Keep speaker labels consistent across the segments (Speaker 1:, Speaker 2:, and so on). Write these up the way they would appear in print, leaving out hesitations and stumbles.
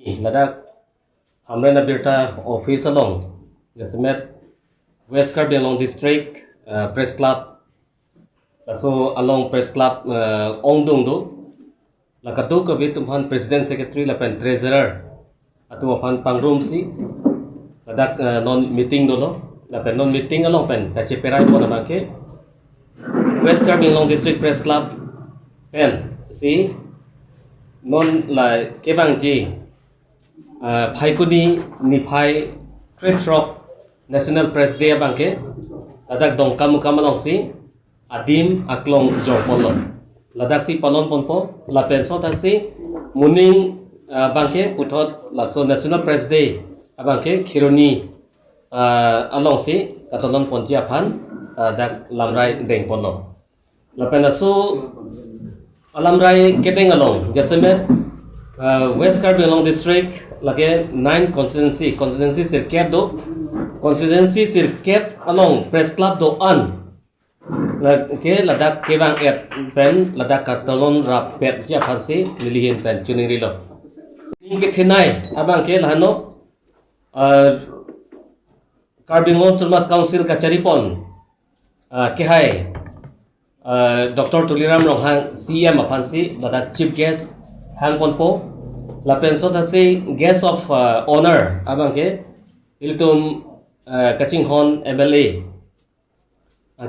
Speaker 1: ladak hamren abirta office along Yasmet West Karbi along district press club so along press club Ongdung do lakatu kabit tumhan president secretary lapen treasurer atu aphan pangrum si ladak non meeting dolo lapen non meeting along pen kache perai po naman ke West Karbi along district press club pen si non la kebang ji Phaikuni Niphai Trade Rock National Press Day bangke ladak dongkam mukamalong si adim aklong jongpolon ladak si palon ponpo la penso ta si muning bangke putot la so National Press Day abangke khironi along si katalon ponji aphan dak lamrai deng pono la penasu alamrai kedeng along jasemet West Karbi along district lage 9 constituency sirkep do constituency sirkep along press club do an ke ladak kebang et pen ladak katalon rap pet ja phansi lilihin pen chuning rilo ning ke thenai abang ke lhano Karbi Autonomous Council kacharipon ke hai Dr. Tuliram Rohang CM phansi ladak chief guest hang ponpo la penso ta se guest of honor abang ke iltum kaching hon MLA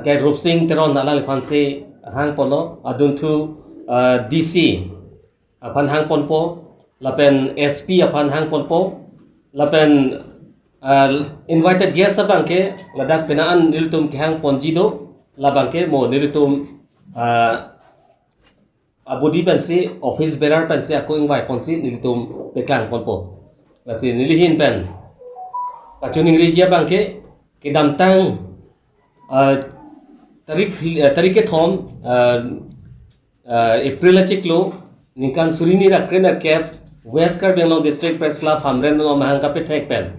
Speaker 1: ke rup sing teron alal phansi hang polo adun thu DC aphan hang ponpo la pen SP aphan hang ponpo la pen invited guest abang ke ladak penaan iltum ke hang ponji do la bang ke mo iltum abudi pensi office bearer pensi aku ingwai pensi nilitum pekang ponpo lasi nilihin pen kacuning rijia bangke kedam tang tarik thom April chiklo nikan surini rakrena cap West Karbi along district press club hamren no mahang kape thek pen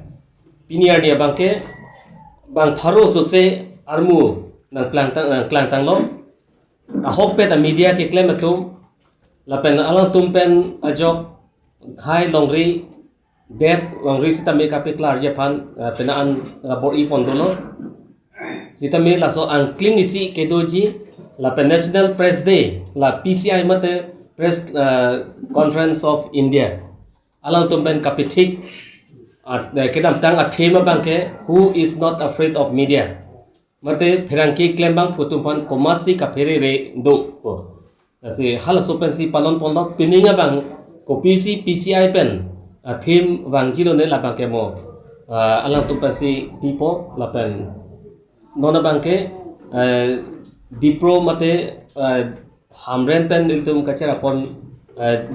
Speaker 1: piniar dia bangke bang pharo sose armu nang klang tang lo ahok pe ta media ke claim atum lapen alang tumpen ajok khai longri bet longri sitame kape klar japan penaan bor I pondolo sitame laso angkling isi kedoji lapen National Press Day la PCI mate press conference of India alang tumpen kape thik kedam tang athema bangke who is not afraid of media mate pherangki claim bang phutumpan komatsi kaphere re do po asi hal sopensi palon pondo pininga bang ko PCI pen thim wang jilo ne labang kemo alang tumpasi pipo lapen nona bangke dipro mate hamren pen iltum kachera pon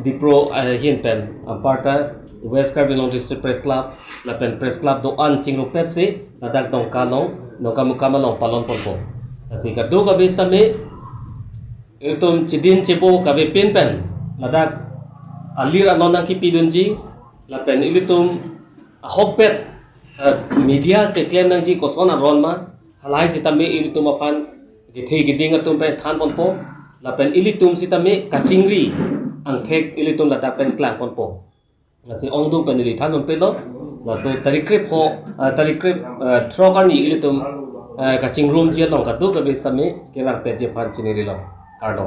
Speaker 1: dipro hin pen aparta West Karbi District Press Club lapen press club do an chingru pet se ladak dong kalong nongka mukamalong palon ponpo asi kadu ka besame iltum chidin chepo kabe pin pen ladak alir alonang ki pidunji lapen ilitum ahopet media ke claim nang ji koson aron ma halai sitame ilitum aphan githei giding atum pen than ponpo lapen ilitum sitame kachingri angthek ilitum ladak pen klang ponpo asi ongdung pen ili than pelo laso tarikrip trokani ilitum kaching room je long kadu kabe same kerang pe je phan chiniri lo Karbi